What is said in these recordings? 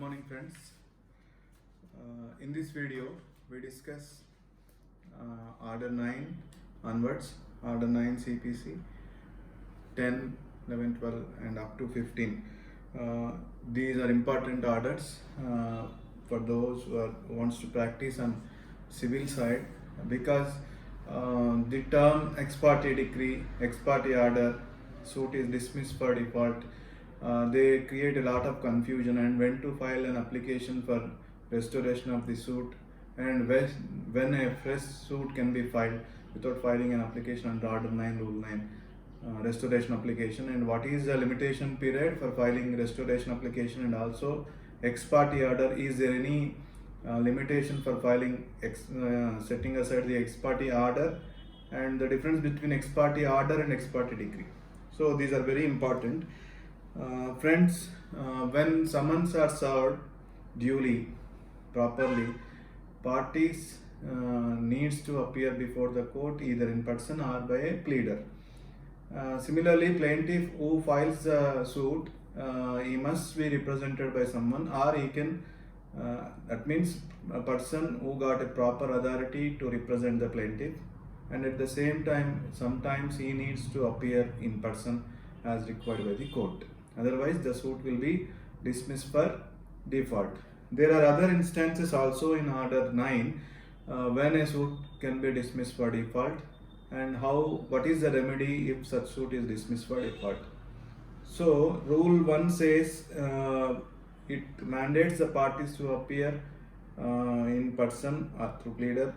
morning friends. In this video we discuss order 9 onwards, order 9 CPC 10, 11, 12 and up to 15. These are important orders for those who wants to practice on civil side, because the term ex parte decree, ex parte order, suit is dismissed for default. They create a lot of confusion and when to file an application for restoration of the suit, and when a fresh suit can be filed without filing an application under order 9 rule 9 restoration application, and what is the limitation period for filing restoration application, and also ex parte order, is there any limitation for filing setting aside the ex parte order, and the difference between ex parte order and ex parte decree. So these are very important. Friends, when summons are served duly, properly, parties needs to appear before the court either in person or by a pleader. Similarly, plaintiff who files a suit, he must be represented by someone, or he can, that means a person who got a proper authority to represent the plaintiff, and at the same time sometimes he needs to appear in person as required by the court. Otherwise the suit will be dismissed for default. There are other instances also in order 9 when a suit can be dismissed for default, and what is the remedy if such suit is dismissed for default. So rule 1 says it mandates the parties to appear in person or through pleader,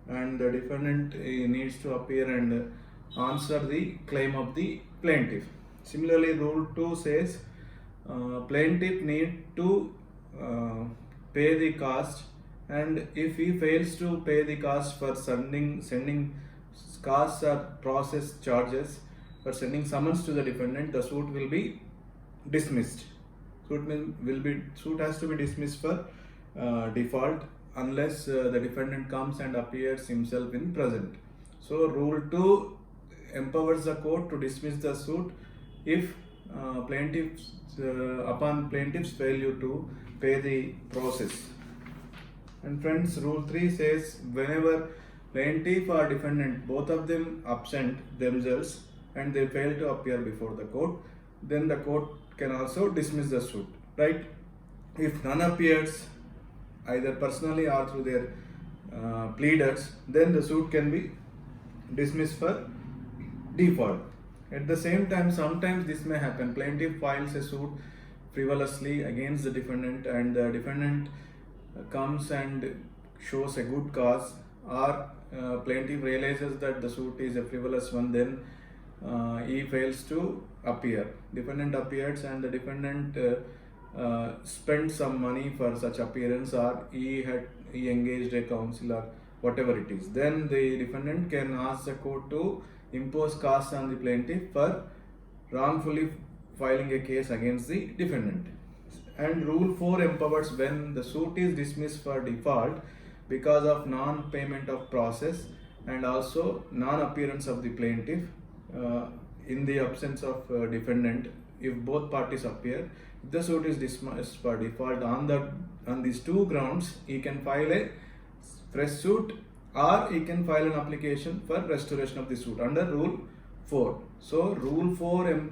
and the defendant needs to appear and answer the claim of the plaintiff. Similarly, rule 2 says plaintiff need to pay the cost, and if he fails to pay the cost for sending costs or process charges for sending summons to the defendant, the suit will be dismissed. Suit has to be dismissed for default unless the defendant comes and appears himself in present. So rule 2 empowers the court to dismiss the suit if upon plaintiff's failure to pay the process. And friends, rule 3 says whenever plaintiff or defendant, both of them absent themselves and they fail to appear before the court, then the court can also dismiss the suit, right? If none appears either personally or through their pleaders, then the suit can be dismissed for default. At the same time, sometimes this may happen. Plaintiff files a suit frivolously against the defendant, and the defendant comes and shows a good cause, or plaintiff realizes that the suit is a frivolous one, then he fails to appear. Defendant appears and the defendant spent some money for such appearance, or he engaged a counsel or whatever it is, then the defendant can ask the court to impose costs on the plaintiff for wrongfully filing a case against the defendant. And rule 4 empowers when the suit is dismissed for default because of non-payment of process and also non-appearance of the plaintiff in the absence of defendant. If both parties appear, if the suit is dismissed for default on these two grounds, he can file a fresh suit, or he can file an application for restoration of the suit under rule 4. So rule 4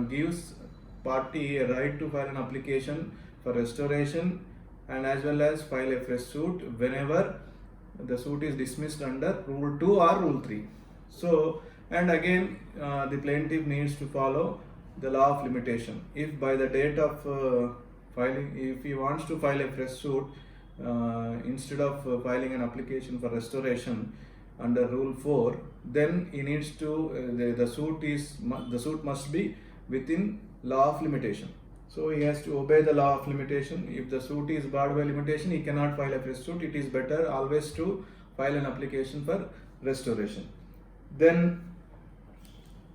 gives party a right to file an application for restoration and as well as file a fresh suit whenever the suit is dismissed under rule 2 or rule 3. So, and again the plaintiff needs to follow the law of limitation. If by the date of filing, if he wants to file a fresh suit, instead of filing an application for restoration under rule 4, then he needs to the suit must be within law of limitation. So he has to obey the law of limitation. If the suit is barred by limitation, he cannot file a fresh suit. It is better always to file an application for restoration. Then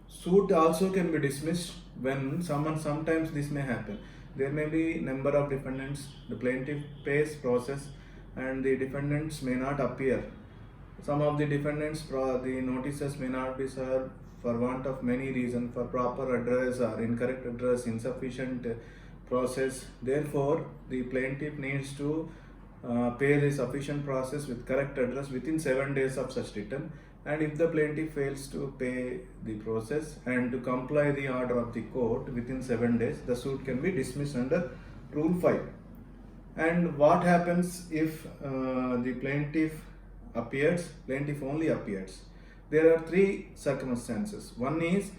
suit also can be dismissed when sometimes this may happen. There may be number of defendants, the plaintiff pays process and the defendants may not appear. Some of the defendants, the notices may not be served for want of many reasons, for proper address or incorrect address, insufficient process. Therefore, the plaintiff needs to pay the sufficient process with correct address within 7 days of such return. And if the plaintiff fails to pay the process and to comply the order of the court within 7 days, the suit can be dismissed under Rule 5. And what happens if the plaintiff only appears? There are 3 circumstances. One is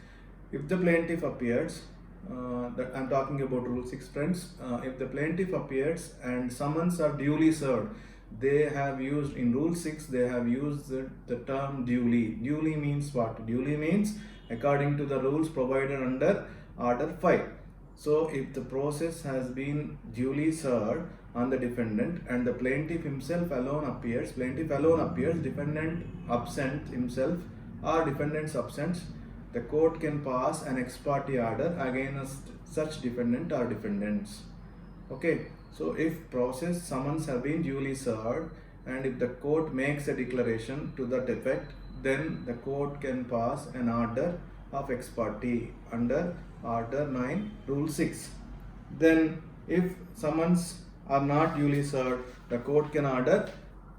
if the plaintiff appears, that I'm talking about Rule 6, friends. If the plaintiff appears and summons are duly served, they have used in Rule 6, they have used the term duly. Duly means what? Duly means according to the rules provided under Order 5. So if the process has been duly served on the defendant and the plaintiff himself alone appears, defendant absent himself or defendant's absence, the court can pass an ex parte order against such defendant or defendants. Okay, so if process summons have been duly served and if the court makes a declaration to that effect, then the court can pass an order of ex parte under Order 9, Rule 6. Then if summons are not duly served, the court can order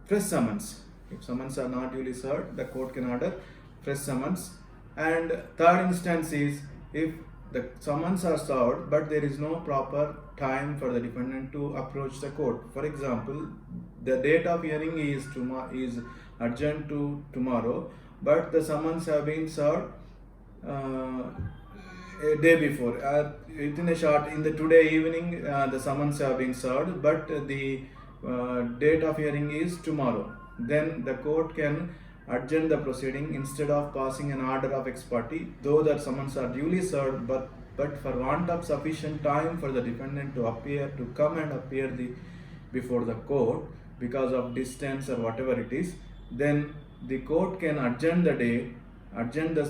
fresh summons. If summons are not duly served, the court can order fresh summons. And third instance is if the summons are served but there is no proper time for the defendant to approach the court. For example, the date of hearing is adjourned to tomorrow, but the summons have been served a day before. In the today evening, the summons have been served, but the date of hearing is tomorrow. Then the court can adjourn the proceeding instead of passing an order of ex parte, though the summons are duly served, but for want of sufficient time for the defendant to come and appear before the court because of distance or whatever it is, then the court can adjourn the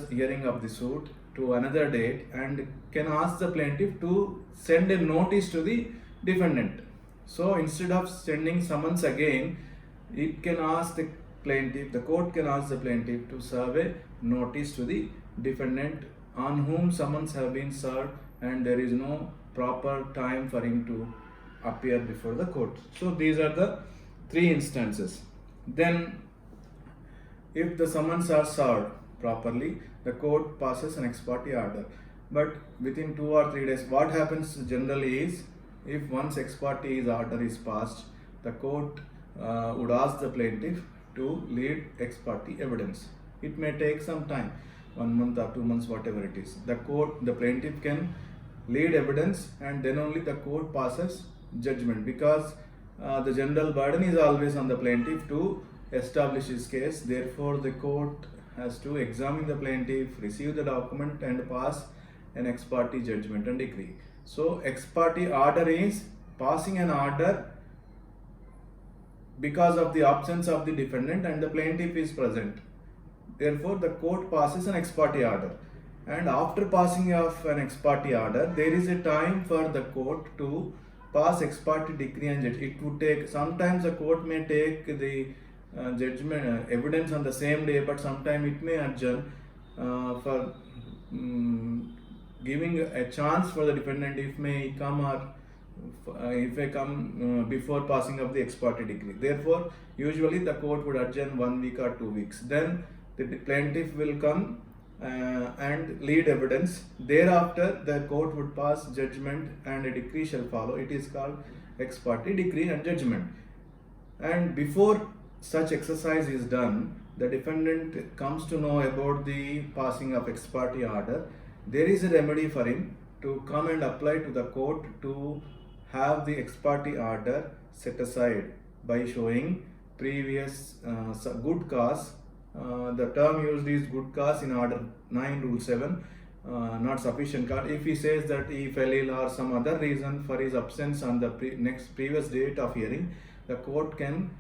hearing of the suit to another date and can ask the plaintiff to send a notice to the defendant. So instead of sending summons again, the court can ask the plaintiff to serve a notice to the defendant on whom summons have been served and there is no proper time for him to appear before the court. So these are the 3 instances. Then if the summons are served properly, the court passes an ex parte order. But within 2 or 3 days, what happens generally is, if once ex parte order is passed, the court would ask the plaintiff to lead ex parte evidence. It may take some time, 1 month or 2 months, whatever it is. The plaintiff can lead evidence and then only the court passes judgment, because the general burden is always on the plaintiff to establish his case. Therefore, the court has to examine the plaintiff, receive the document and pass an ex parte judgment and decree. So ex parte order is passing an order because of the absence of the defendant and the plaintiff is present. Therefore, the court passes an ex parte order. And after passing of an ex parte order, there is a time for the court to pass ex parte decree and judge. It would take, sometimes the court may take the judgment evidence on the same day, but sometimes it may adjourn for giving a chance for the defendant if may come before passing of the ex parte decree. Therefore, usually the court would adjourn 1 week or 2 weeks. Then the plaintiff will come and lead evidence. Thereafter, the court would pass judgment and a decree shall follow. It is called ex parte decree and judgment. And before such exercise is done, the defendant comes to know about the passing of ex parte order. There is a remedy for him to come and apply to the court to have the ex parte order set aside by showing previous good cause. The term used is good cause in Order 9, Rule 7, not sufficient cause. If he says that he fell ill or some other reason for his absence on the previous date of hearing, the court can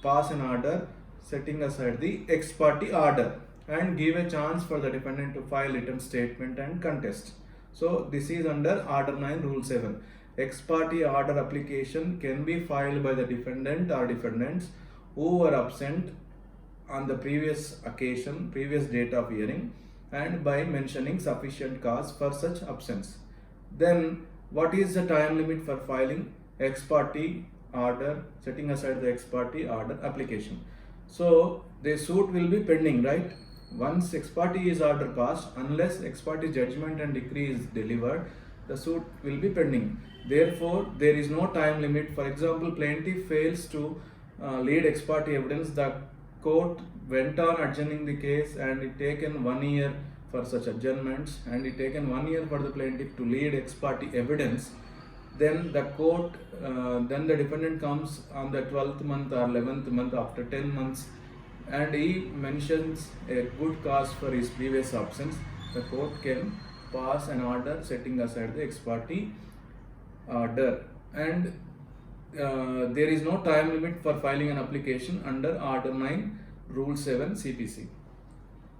pass an order setting aside the ex parte order and give a chance for the defendant to file written statement and contest. So this is under Order 9, Rule 7. Ex parte order application can be filed by the defendant or defendants who were absent on the previous date of hearing, and by mentioning sufficient cause for such absence. Then what is the time limit for filing ex parte order, setting aside the ex parte order application? So the suit will be pending, right? Once ex parte is order passed, unless ex parte judgment and decree is delivered, the suit will be pending. Therefore, there is no time limit. For example, plaintiff fails to lead ex parte evidence, the court went on adjourning the case and it taken 1 year for such adjournments, and it taken 1 year for the plaintiff to lead ex parte evidence. Then the court, then the defendant comes on the 12th month or 11th month after 10 months, and he mentions a good cause for his previous absence. The court can pass an order setting aside the ex parte order, and there is no time limit for filing an application under Order 9, Rule 7 CPC.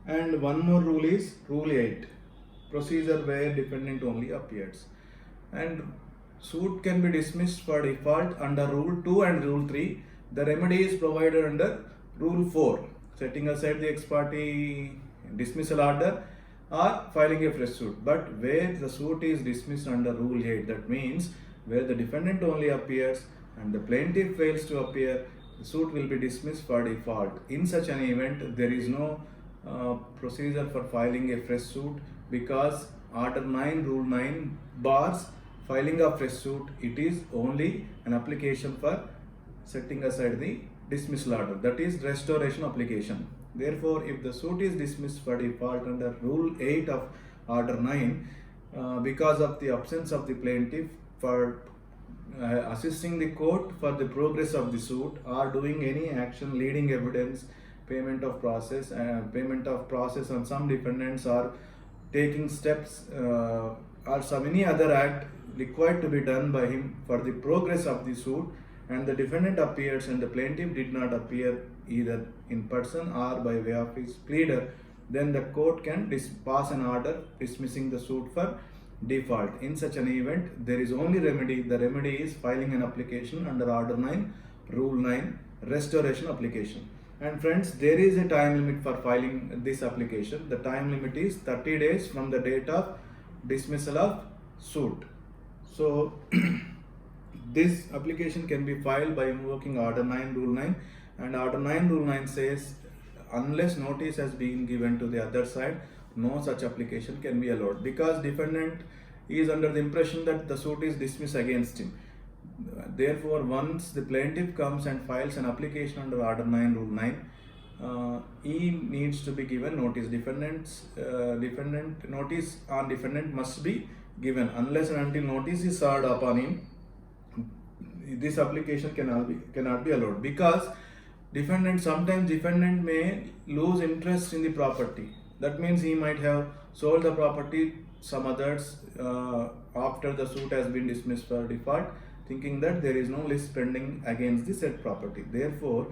And one more rule is Rule 8, procedure where defendant only appears. And suit can be dismissed for default under Rule 2 and Rule 3. The remedy is provided under Rule 4, setting aside the ex parte dismissal order or filing a fresh suit. But where the suit is dismissed under Rule 8, that means where the defendant only appears and the plaintiff fails to appear, the suit will be dismissed for default. In such an event, there is no procedure for filing a fresh suit, because Order 9, Rule 9 bars filing a fresh suit. It is only an application for setting aside the dismissal order, that is restoration application. Therefore, if the suit is dismissed for default under Rule 8 of Order 9, because of the absence of the plaintiff for assisting the court for the progress of the suit or doing any action leading evidence, payment of process on some defendants, or taking steps or some any other act required to be done by him for the progress of the suit, and the defendant appears and the plaintiff did not appear either in person or by way of his pleader, then the court can pass an order dismissing the suit for default. In such an event, there is only remedy. The remedy is filing an application under Order 9, Rule 9, restoration application. And friends, there is a time limit for filing this application. The time limit is 30 days from the date of dismissal of suit. So this application can be filed by invoking Order 9, Rule 9, and Order 9, Rule 9 says unless notice has been given to the other side, no such application can be allowed, because defendant is under the impression that the suit is dismissed against him. Therefore, once the plaintiff comes and files an application under Order 9, Rule 9, he needs to be given notice. Notice on defendant must be given. Unless and until notice is served upon him, this application cannot be allowed, because sometimes defendant may lose interest in the property. That means he might have sold the property some others after the suit has been dismissed for default, thinking that there is no list pending against the said property. Therefore,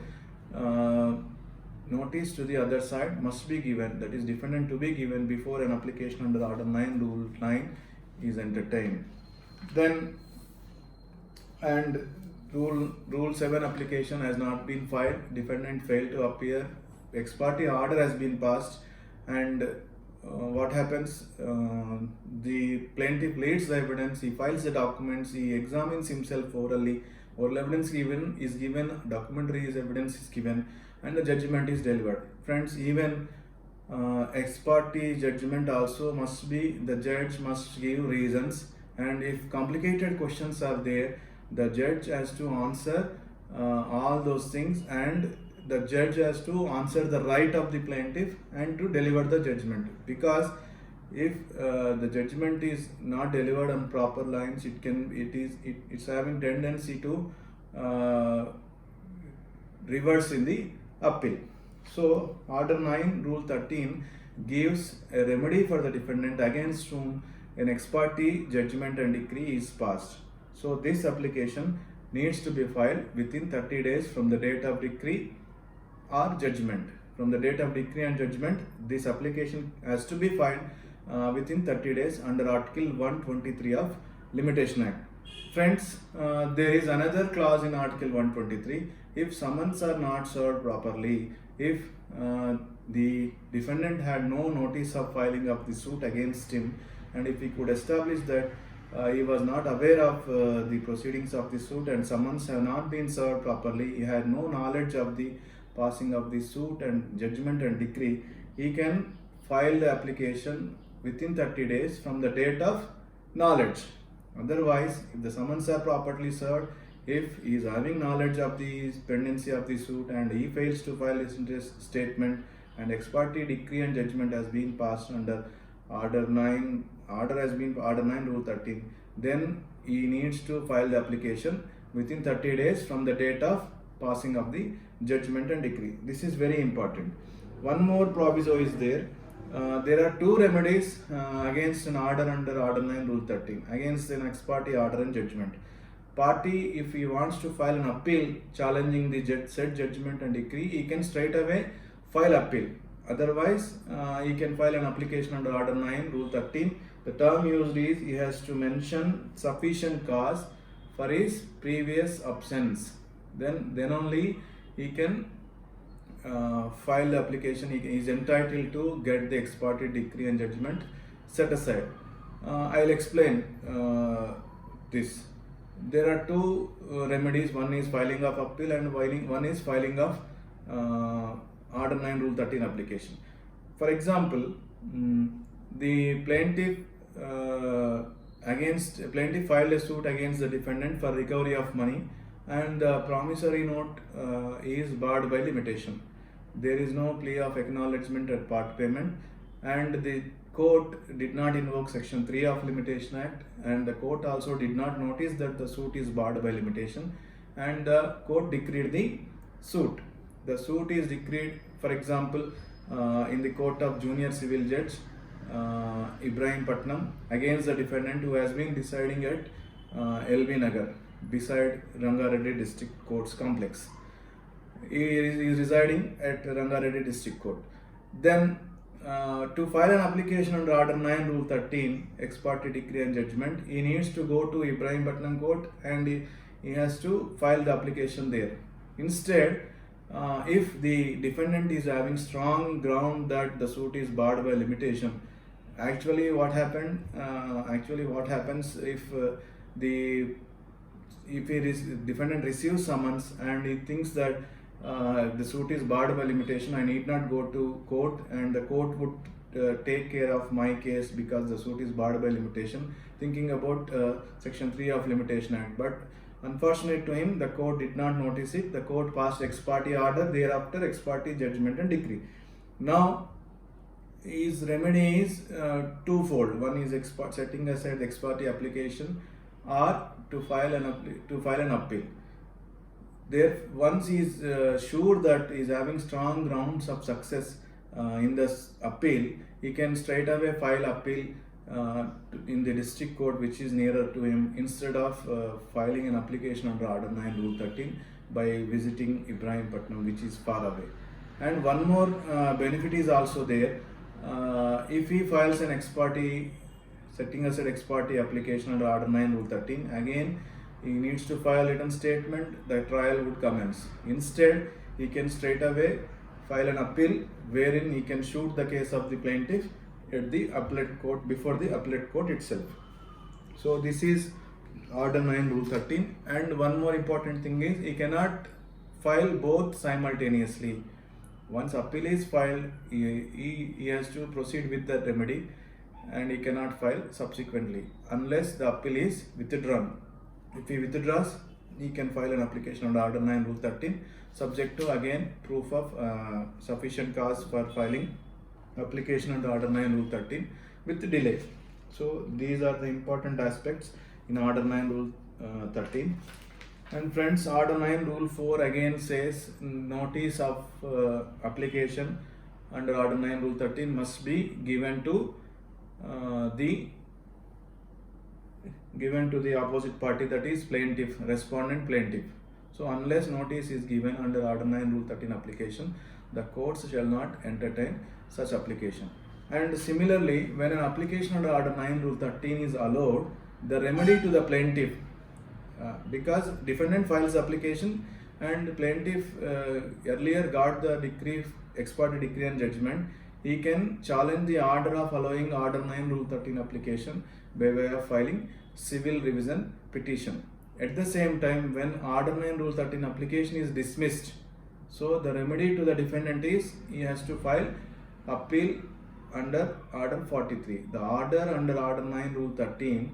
notice to the other side must be given, that is defendant to be given before an application under Order 9, Rule 9 is entertained. Then, and Rule 7 application has not been filed, defendant failed to appear, ex parte order has been passed, and what happens? The plaintiff leads the evidence, he files the documents, he examines himself orally, oral evidence is given, documentary evidence is given, and the judgment is delivered. Friends, even ex parte judgment also must be, the judge must give reasons, and if complicated questions are there, the judge has to answer all those things, and the judge has to answer the right of the plaintiff and to deliver the judgment. Because if the judgment is not delivered on proper lines, it's having tendency to reverse in the appeal. So Order 9, Rule 13 gives a remedy for the defendant against whom an ex parte judgment and decree is passed. So this application needs to be filed within 30 days from the date of decree or judgment. From the date of decree and judgment, this application has to be filed within 30 days under Article 123 of Limitation Act. Friends, there is another clause in Article 123. If summons are not served properly, if the defendant had no notice of filing of the suit against him, and if he could establish that he was not aware of the proceedings of the suit, and summons have not been served properly, he had no knowledge of the passing of the suit and judgment and decree, he can file the application within 30 days from the date of knowledge. Otherwise, if the summons are properly served, if he is having knowledge of the pendency of the suit and he fails to file his interest statement and ex parte decree and judgment has been passed under order 9 rule 13, then he needs to file the application within 30 days from the date of passing of the judgment and decree. This is very important. One more proviso is there. There are two remedies against an order under order 9 rule 13, against an ex parte order and judgment. Party, if he wants to file an appeal challenging the said judgment and decree, he can straight away file appeal. Otherwise, he can file an application under order 9 rule 13. The term used is he has to mention sufficient cause for his previous absence. Then only he can file the application. He is entitled to get the ex parte decree and judgment set aside. I will explain this. There are two remedies. One is filing of appeal and one is filing of order 9 rule 13 application. For example, the plaintiff filed a suit against the defendant for recovery of money, and the promissory note is barred by limitation. There is no plea of acknowledgement at part payment, and the court did not invoke section 3 of Limitation Act, and the court also did not notice that the suit is barred by limitation, and the court decreed the suit. The suit is decreed, for example, in the court of Junior Civil Judge Ibrahimpatnam against the defendant who has been residing at LB Nagar beside Rangareddy District Courts complex. He is residing at Rangareddy District Court. Then to file an application under order 9 rule 13 ex parte decree and judgment, he needs to go to Ibrahimpatnam court and he has to file the application there. Instead, if the defendant is having strong ground that the suit is barred by limitation, actually what happens if the defendant receives summons and he thinks that the suit is barred by limitation, I need not go to court, and the court would take care of my case because the suit is barred by limitation, thinking about section 3 of Limitation Act. But unfortunate to him, the court did not notice it. The court passed ex parte order, thereafter ex parte judgment and decree. Now his remedy is twofold. One is setting aside the ex parte application, or to file an appeal. There, once he is sure that he is having strong grounds of success in this appeal, he can straight away file appeal in the district court which is nearer to him, instead of filing an application under order 9 rule 13 by visiting Ibrahimpatnam, which is far away. And one more benefit is also there. If he files an ex parte, setting aside ex parte application under order 9 rule 13, again he needs to file written statement, the trial would commence. Instead, he can straight away file an appeal wherein he can shoot the case of the plaintiff at the appellate court, before the appellate court itself. So this is order 9 rule 13. And one more important thing is, he cannot file both simultaneously. Once appeal is filed, he has to proceed with the remedy, and he cannot file subsequently unless the appeal is withdrawn. If he withdraws, he can file an application under order 9 rule 13, subject to again proof of sufficient cause for filing application under order 9 rule 13 with delay. So these are the important aspects in order 9 rule 13. And friends, order 9 rule 4 again says notice of application under order 9 rule 13 must be given to the opposite party, that is plaintiff, respondent plaintiff. So unless notice is given under order 9 rule 13 application, the courts shall not entertain such application. And similarly, when an application under order 9 rule 13 is allowed, the remedy to the plaintiff, because defendant files application and plaintiff earlier got the decree, ex parte decree and judgment, he can challenge the order of allowing Order 9 Rule 13 application by way of filing civil revision petition. At the same time, when Order 9 Rule 13 application is dismissed, so the remedy to the defendant is he has to file appeal under Order 43. The order under Order 9 Rule 13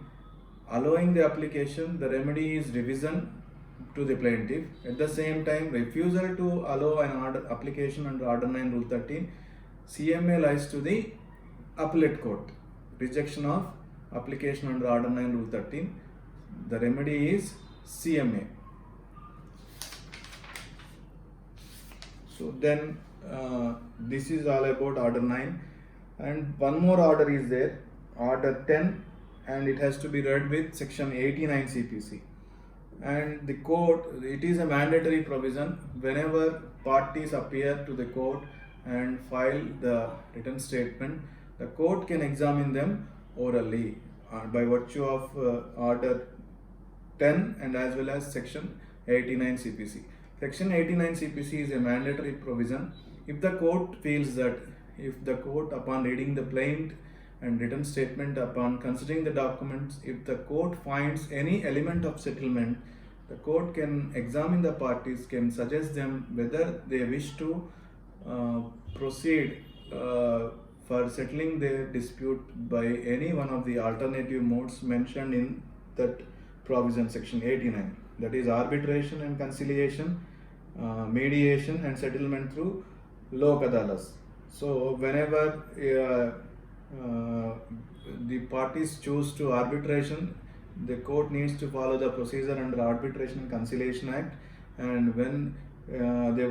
allowing the application, the remedy is revision to the plaintiff. At the same time, refusal to allow an order application under Order 9 Rule 13, CMA lies to the appellate court. Rejection of application under Order 9 Rule 13, the remedy is CMA. So then this is all about Order 9, and one more order is there, Order 10, and it has to be read with section 89 CPC. And the court, it is a mandatory provision whenever parties appear to the court and file the written statement, the court can examine them orally by virtue of Order 10 and as well as section 89 CPC. Section 89 CPC is a mandatory provision. If the court feels that, if the court upon reading the plaint and written statement, upon considering the documents, if the court finds any element of settlement, the court can examine the parties, can suggest them whether they wish to proceed for settling their dispute by any one of the alternative modes mentioned in that provision, section 89, that is arbitration and conciliation, mediation and settlement through lok adalas. So whenever the parties choose to arbitration, the court needs to follow the procedure under Arbitration and Conciliation Act, and when they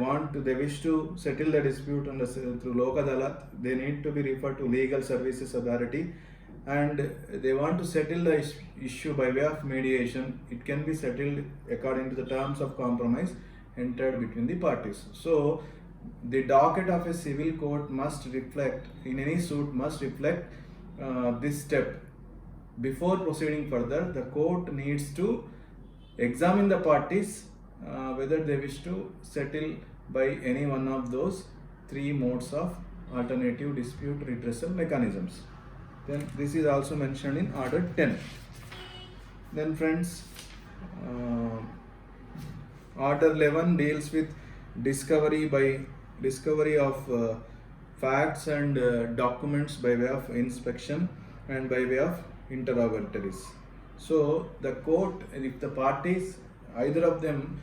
wish to settle the dispute under through lok adalat, they need to be referred to Legal Services Authority, and they want to settle the issue by way of mediation. It can be settled according to the terms of compromise entered between the parties. So the docket of a civil court must reflect, in any suit must reflect this step. Before proceeding further, the court needs to examine the parties whether they wish to settle by any one of those three modes of alternative dispute redressal mechanisms. Then this is also mentioned in Order 10. Then friends, Order 11 deals with discovery of facts and documents by way of inspection and by way of interrogatories. So the court, if the parties, either of them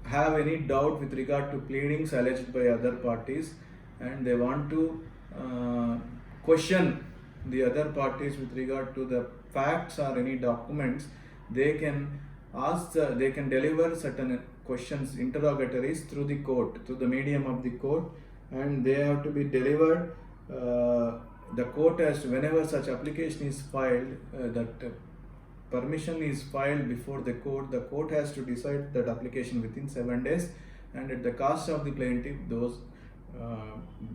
have any doubt with regard to pleadings alleged by other parties, and they want to question the other parties with regard to the facts or any documents, they can they can deliver certain questions, interrogatories through the court, through the medium of the court, and they have to be delivered. The court has to, whenever such application is filed, that permission is filed before the court has to decide that application within 7 days, and at the cost of the plaintiff, those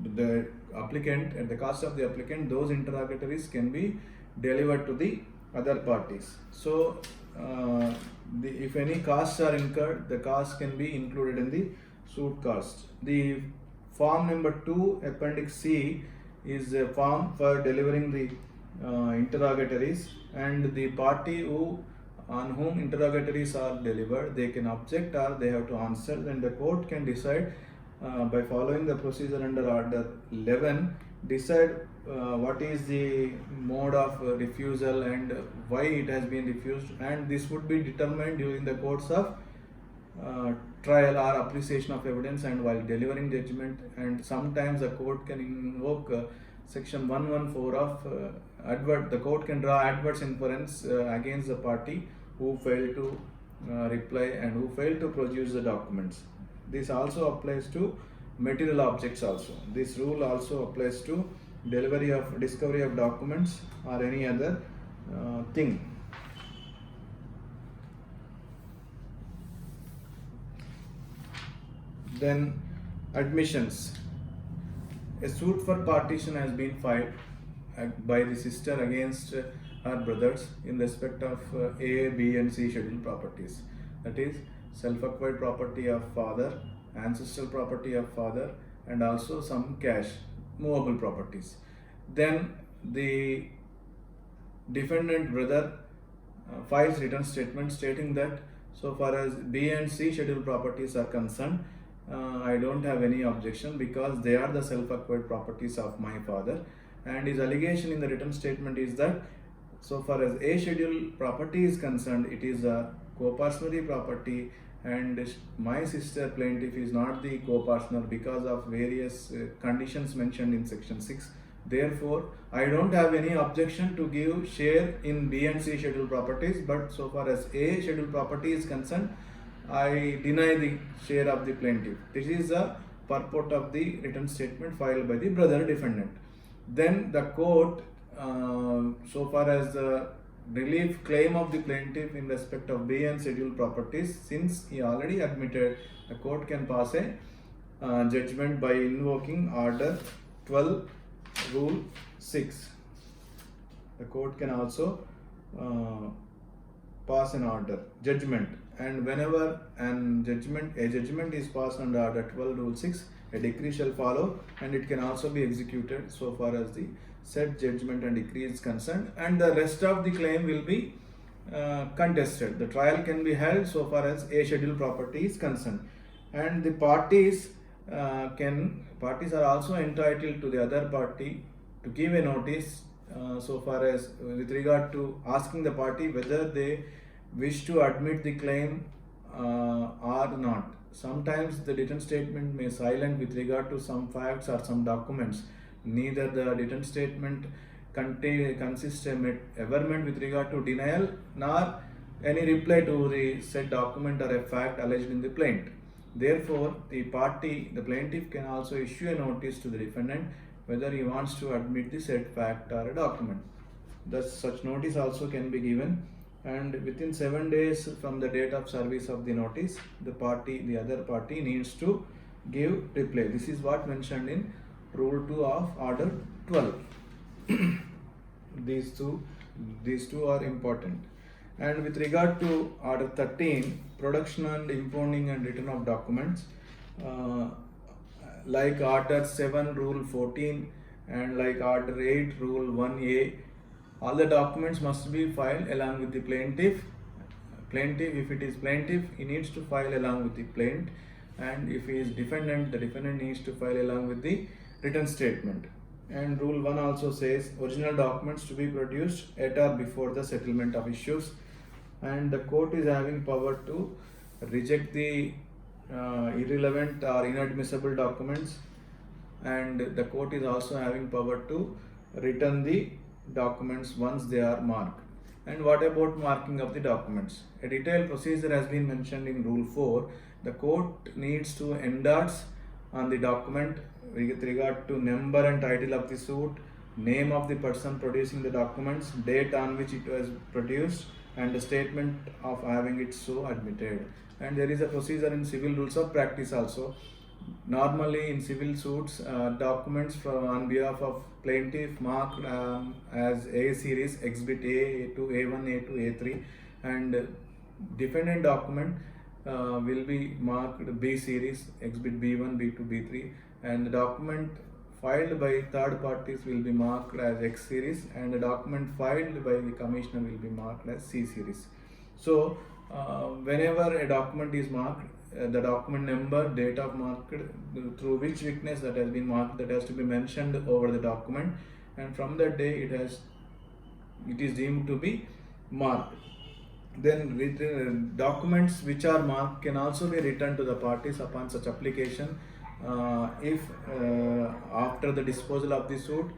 the applicant, at the cost of the applicant, those interrogatories can be delivered to the other parties. So if any costs are incurred, the costs can be included in the suit cost. The form number 2, Appendix C, is a form for delivering the interrogatories, and the party on whom interrogatories are delivered, they can object or they have to answer. Then the court can decide by following the procedure under Order 11, decide what is the mode of refusal and why it has been refused, and this would be determined during the course of trial or appreciation of evidence and while delivering judgment. And sometimes the court can invoke section 114 of the court can draw adverse inference against the party who failed to reply and who failed to produce the documents. This also applies to material objects also. This rule also applies to discovery of documents or any other thing. Then admissions. A suit for partition has been filed by the sister against her brothers in respect of A, B and C scheduled properties. That is self-acquired property of father, ancestral property of father and also some cash, movable properties. Then the defendant brother files return statement stating that so far as B and C scheduled properties are concerned, I don't have any objection because they are the self-acquired properties of my father. And his allegation in the written statement is that so far as A scheduled property is concerned, it is a co-partnership property, and my sister plaintiff is not the co-partner because of various conditions mentioned in section 6. Therefore, I don't have any objection to give share in B and C scheduled properties, but so far as A scheduled property is concerned, I deny the share of the plaintiff. This is the purport of the written statement filed by the brother defendant. Then the court, so far as the relief claim of the plaintiff in respect of B and scheduled properties, since he already admitted, the court can pass a judgment by invoking order 12 rule 6. The court can also pass an order judgment, and whenever a judgment is passed under order 12 rule 6, a decree shall follow, and it can also be executed so far as the said judgment and decree is concerned, and the rest of the claim will be contested. The trial can be held so far as A scheduled property is concerned, and the parties are also entitled to the other party to give a notice so far as with regard to asking the party whether they wish to admit the claim or not. Sometimes the written statement may silent with regard to some facts or some documents. Neither the written statement consists a averment with regard to denial nor any reply to the said document or a fact alleged in the plaint. Therefore, the plaintiff can also issue a notice to the defendant whether he wants to admit the said fact or a document. Thus, such notice also can be given, and within 7 days from the date of service of the notice, the other party needs to give reply. This is what mentioned in Rule 2 of Order 12. These two are important. And with regard to Order 13, production and impounding and return of documents, like Order 7 Rule 14 and like Order 8 Rule 1A, all the documents must be filed along with the plaintiff. If it is plaintiff, he needs to file along with the plaint, and if he is defendant, the defendant needs to file along with the written statement. And Rule 1 also says original documents to be produced at or before the settlement of issues, and the court is having power to reject the irrelevant or inadmissible documents, and the court is also having power to return the documents once they are marked. And what about marking of the documents? A detailed procedure has been mentioned in Rule 4. The court needs to endorse on the document with regard to number and title of the suit, name of the person producing the documents, date on which it was produced, and the statement of having it so admitted. And there is a procedure in civil rules of practice also. Normally in civil suits, documents on behalf of plaintiff marked as A series, exhibit A, A2, A1, A2, A3, and defendant document will be marked B series, exhibit B1, B2, B3, and the document filed by third parties will be marked as X series, and the document filed by the commissioner will be marked as C series. So whenever a document is marked, the document number, date of mark, through which witness that has been marked, that has to be mentioned over the document, and from that day it is deemed to be marked. Then documents which are marked can also be returned to the parties upon such application. If after the disposal of the suit,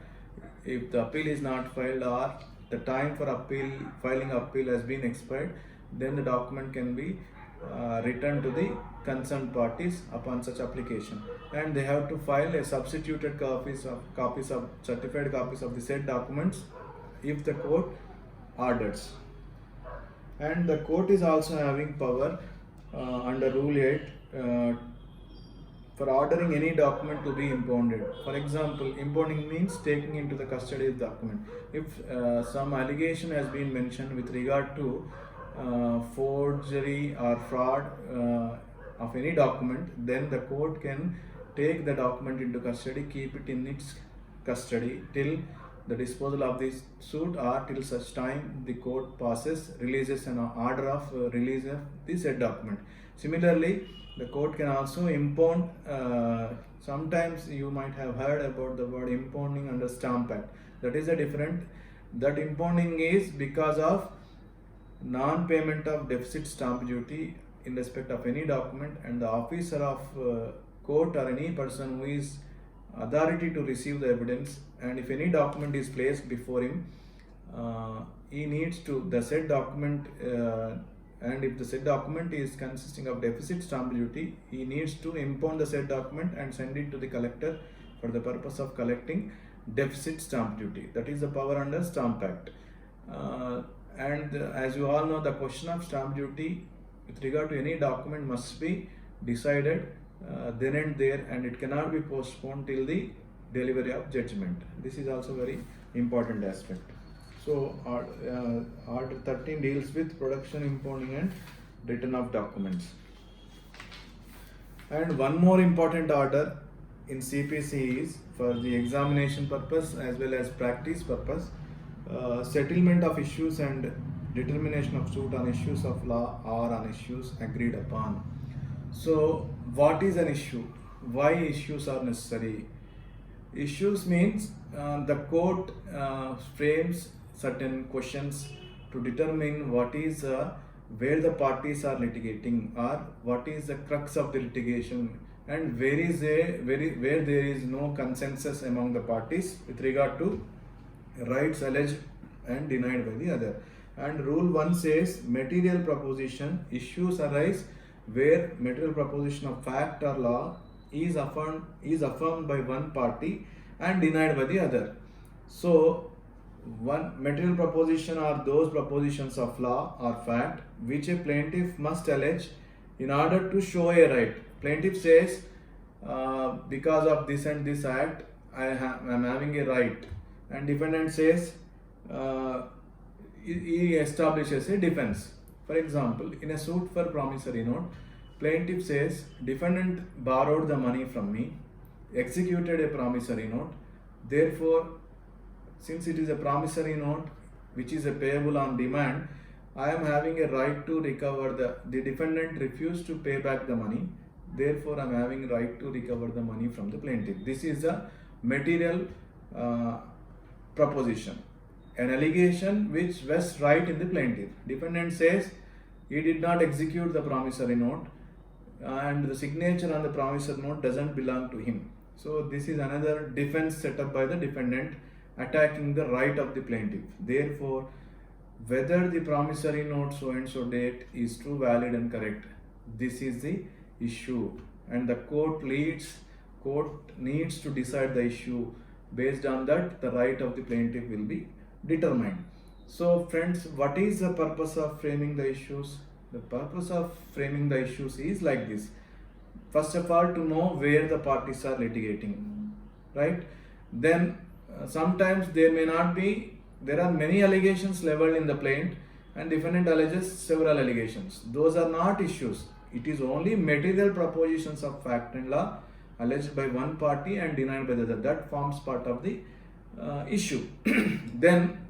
if the appeal is not filed or the time for filing appeal has been expired, then the document can be returned to the concerned parties upon such application, and they have to file a substituted certified copies of the said documents if the court orders. And the court is also having power under Rule 8 for ordering any document to be impounded. For example, impounding means taking into the custody of the document. If some allegation has been mentioned with regard to forgery or fraud of any document, then the court can take the document into custody, keep it in its custody till the disposal of this suit or till such time the court passes, releases an order of release of the said document. Similarly, the court can also impound, sometimes you might have heard about the word impounding under Stamp Act. That is a different, that impounding is because of non-payment of deficit stamp duty in respect of any document, and the officer of court or any person who is authority to receive the evidence, and if any document is placed before him, he needs to the said document, and if the said document is consisting of deficit stamp duty, he needs to impound the said document and send it to the collector for the purpose of collecting deficit stamp duty. That is the power under Stamp Act. And as you all know, the question of stamp duty with regard to any document must be decided then and there, and it cannot be postponed till the delivery of judgment. This is also very important aspect. So Order 13 deals with production, impounding and return of documents. And one more important order in CPC is for the examination purpose as well as practice purpose, settlement of issues and determination of suit on issues of law or on issues agreed upon. So what is an issue? Why issues are necessary? Issues means the court frames certain questions to determine what is where the parties are litigating, or what is the crux of the litigation, and where there is no consensus among the parties with regard to rights alleged and denied by the other. And Rule 1 says material proposition issues arise where material proposition of fact or law is affirmed by one party and denied by the other. So one material proposition are those propositions of law or fact which a plaintiff must allege in order to show a right. Plaintiff says because of this and this act I am having a right, and defendant says he establishes a defense. For example, in a suit for promissory note, plaintiff says defendant borrowed the money from me, executed a promissory note, therefore since it is a promissory note which is a payable on demand, I am having a right to recover the defendant refused to pay back the money, therefore I am having right to recover the money from the plaintiff. This is a material proposition, an allegation which vests right in the plaintiff. Defendant says he did not execute the promissory note and the signature on the promissory note doesn't belong to him. So this is another defense set up by the defendant attacking the right of the plaintiff. Therefore, whether the promissory note so and so date is true, valid and correct, this is the issue, and the court needs to decide the issue. Based on that, the right of the plaintiff will be determined. So friends, what is the purpose of framing the issues? The purpose of framing the issues is like this. First of all, to know where the parties are litigating, right? Then sometimes there are many allegations leveled in the plaint and defendant alleges several allegations. Those are not issues. It is only material propositions of fact and law alleged by one party and denied by the other. That forms part of the issue. Then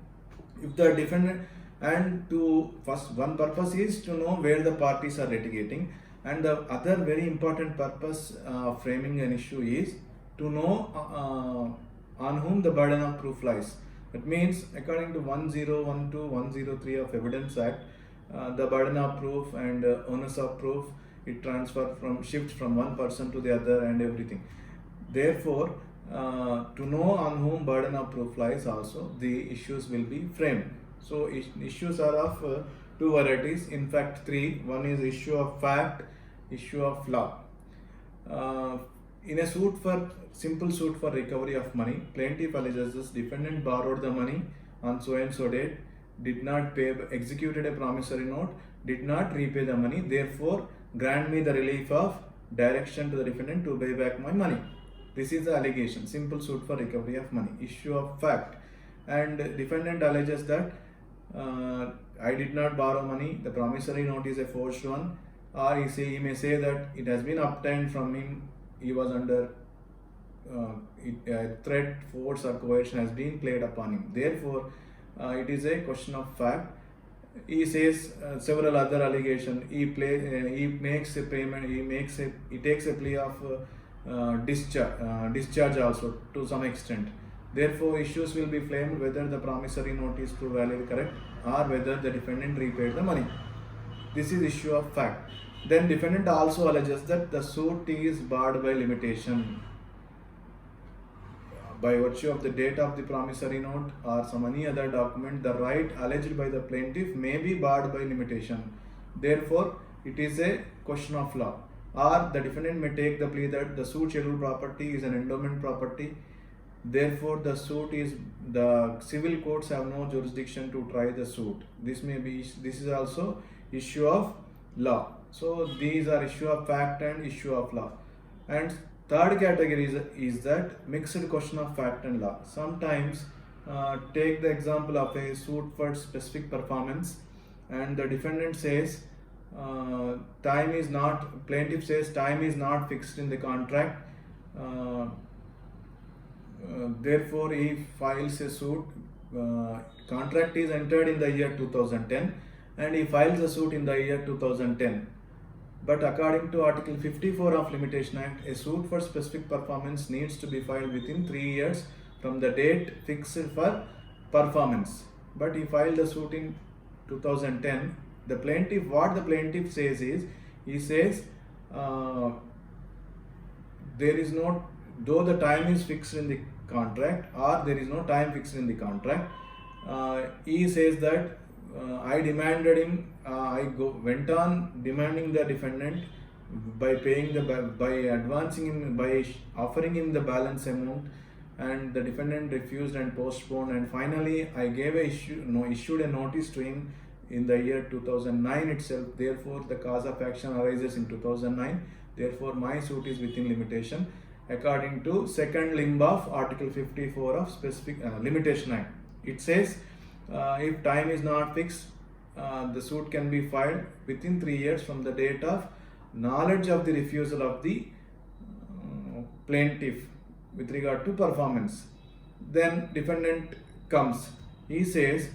if the defendant, and to first one purpose is to know where the parties are litigating, and the other very important purpose of framing an issue is to know on whom the burden of proof lies. That means according to 1012, 103 of Evidence Act, the burden of proof and onus of proof, it shifts from one person to the other and everything. Therefore, to know on whom burden of proof lies also, the issues will be framed. So issues are of two varieties, in fact three. One is issue of fact, issue of law. In a simple suit for recovery of money, plaintiff alleges this defendant borrowed the money on so and so date, did not pay, executed a promissory note, did not repay the money, therefore grant me the relief of direction to the defendant to pay back my money. This is the allegation, simple suit for recovery of money. Issue of fact, and defendant alleges that I did not borrow money, the promissory note is a forged one, or he may say that it has been obtained from him he was under threat, force or coercion has been played upon him. Therefore, it is a question of fact. He says several other allegations. He makes a payment. He takes a plea of discharge also to some extent. Therefore, issues will be framed whether the promissory note is true, valid, correct, or whether the defendant repaid the money. This is issue of fact. Then defendant also alleges that the suit is barred by limitation. By virtue of the date of the promissory note or some any other document, the right alleged by the plaintiff may be barred by limitation. Therefore, it is a question of law. Or the defendant may take the plea that the suit scheduled property is an endowment property. Therefore, the civil courts have no jurisdiction to try the suit. This is also issue of law. So these are issue of fact and issue of law. And third category is that mixed question of fact and law. Sometimes take the example of a suit for specific performance, and the defendant says plaintiff says time is not fixed in the contract. Therefore, he files a suit. Contract is entered in the year 2010 and he files a suit in the year 2010. But according to Article 54 of Limitation Act, a suit for specific performance needs to be filed within 3 years from the date fixed for performance. But he filed the suit in 2010. What the plaintiff says is, he says though the time is fixed in the contract or there is no time fixed in the contract, he says that I demanded him. Went on demanding the defendant by advancing him, by offering him the balance amount, and the defendant refused and postponed. And finally, I issued a notice to him in the year 2009 itself. Therefore, the cause of action arises in 2009. Therefore, my suit is within limitation according to second limb of Article 54 of Specific Limitation Act. It says if time is not fixed, the suit can be filed within 3 years from the date of knowledge of the refusal of the plaintiff with regard to performance. Then defendant comes. He says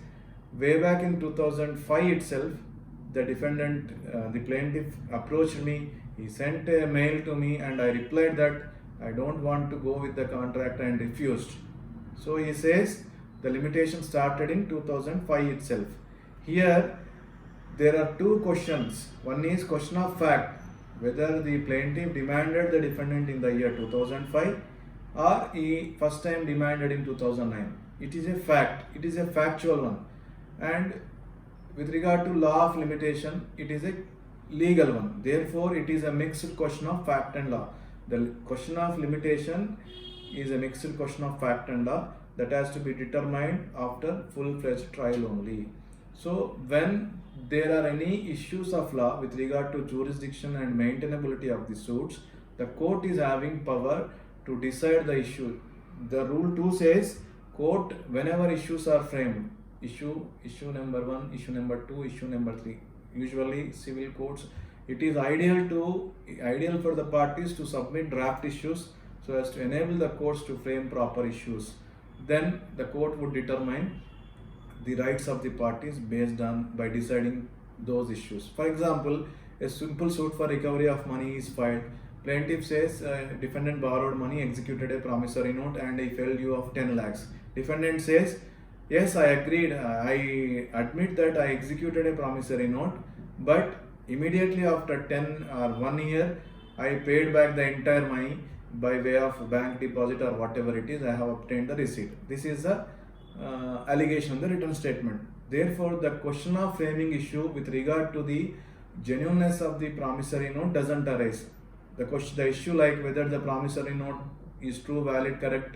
way back in 2005 itself, the plaintiff approached me. He sent a mail to me and I replied that I don't want to go with the contract and refused. So he says the limitation started in 2005 itself. Here there are two questions. One is question of fact, whether the plaintiff demanded the defendant in the year 2005 or he first time demanded in 2009. It is a fact, it is a factual one. And with regard to law of limitation, it is a legal one. Therefore, it is a mixed question of fact and law. The question of limitation is a mixed question of fact and law that has to be determined after full-fledged trial only. So, when there are any issues of law with regard to jurisdiction and maintainability of the suits, the court is having power to decide the issue. The rule 2 says, court, whenever issues are framed, issue number 1, issue number 2, issue number 3, usually civil courts, it is ideal for the parties to submit draft issues so as to enable the courts to frame proper issues. Then the court would determine the rights of the parties by deciding those issues. For example, a simple suit for recovery of money is filed. Plaintiff says defendant borrowed money, executed a promissory note and he fell due of 10 lakhs. Defendant says, yes, I agreed, I admit that I executed a promissory note, but immediately after 10 or 1 year, I paid back the entire money by way of bank deposit or whatever it is. I have obtained the receipt. This is the allegation, the written statement. Therefore, the question of framing issue with regard to the genuineness of the promissory note doesn't arise. The issue like whether the promissory note is true, valid, correct,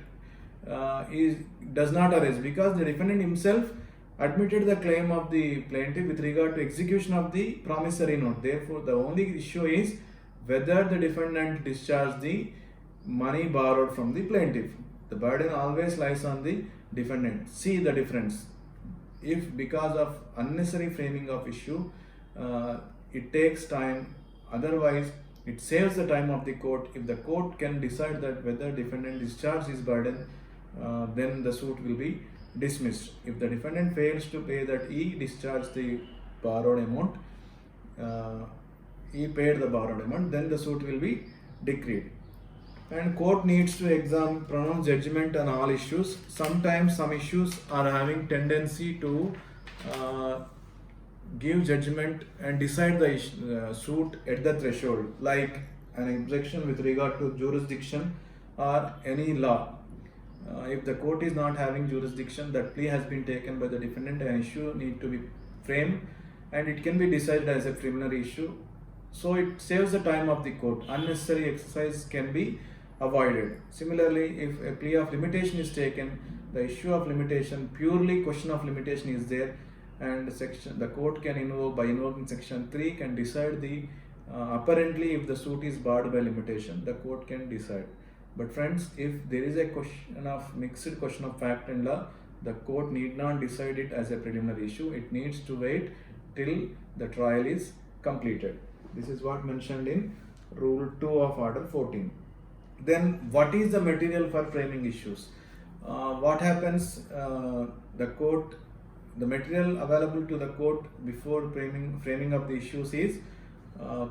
does not arise because the defendant himself admitted the claim of the plaintiff with regard to execution of the promissory note. Therefore, the only issue is whether the defendant discharged the money borrowed from the plaintiff. The burden always lies on the defendant. See the difference. If because of unnecessary framing of issue, it takes time. Otherwise, It saves the time of the court. If the court can decide that whether defendant discharged his burden, then the suit will be dismissed. If the defendant fails to pay that he discharged the borrowed amount, he paid the borrowed amount, then the suit will be decreed. And court needs to pronounce judgment on all issues. Sometimes some issues are having tendency to give judgment and decide the suit at the threshold, like an objection with regard to jurisdiction or any law. If the court is not having jurisdiction, that plea has been taken by the defendant, an issue need to be framed and it can be decided as a preliminary issue. So it saves the time of the court. Unnecessary exercise can be avoided. Similarly, if a plea of limitation is taken, the issue of limitation, purely question of limitation is there, and the court can invoke, by invoking section 3, can decide the apparently if the suit is barred by limitation, the court can decide. But friends, if there is a mixed question of fact and law, the court need not decide it as a preliminary issue. It needs to wait till the trial is completed. This is what mentioned in Rule 2 of Order 14. Then what is the material for framing issues? What happens, the material available to the court before framing of the issues is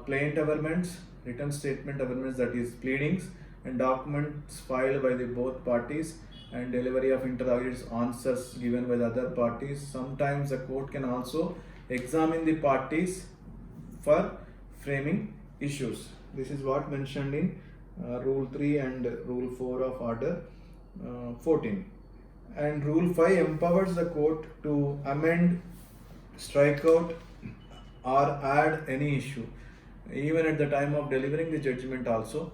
plaint averments, written statement averments, that is pleadings, and documents filed by the both parties, and delivery of interrogatories, answers given by the other parties. Sometimes the court can also examine the parties for framing issues. This is what mentioned in Rule 3 and Rule 4 of Order 14. And Rule 5 empowers the court to amend, strike out or add any issue, even at the time of delivering the judgment also.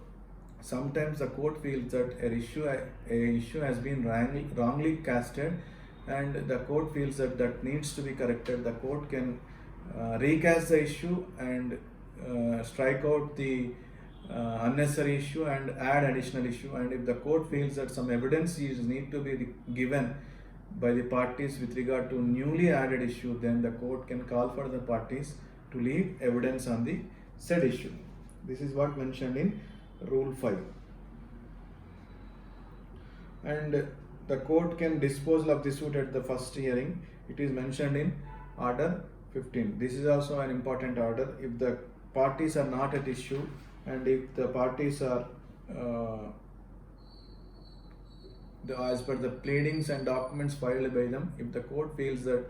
Sometimes the court feels that a issue has been wrongly casted and the court feels that needs to be corrected. The court can recast the issue and strike out the unnecessary issue and add additional issue. And if the court feels that some evidence is need to be given by the parties with regard to newly added issue, then the court can call for the parties to leave evidence on the said issue. This is what mentioned in Rule 5. And the court can dispose of the suit at the first hearing. It is mentioned in Order 15. This is also an important order. If the parties are not at issue and if the parties are as per the pleadings and documents filed by them, if the court feels that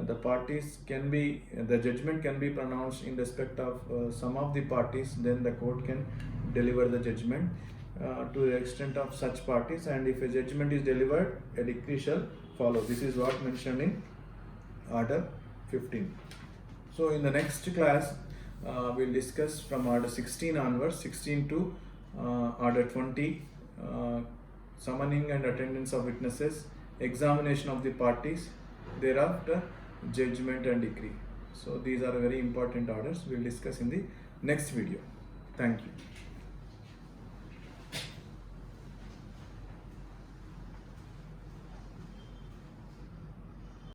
the judgment can be pronounced in respect of some of the parties, then the court can deliver the judgment to the extent of such parties, and if a judgment is delivered, a decree shall follow. This is what mentioned in Order 15. So in the next class, we'll discuss from Order 16 onwards, 16 to Order 20, summoning and attendance of witnesses, examination of the parties, thereafter judgment and decree. So these are very important orders. We'll discuss in the next video. Thank you.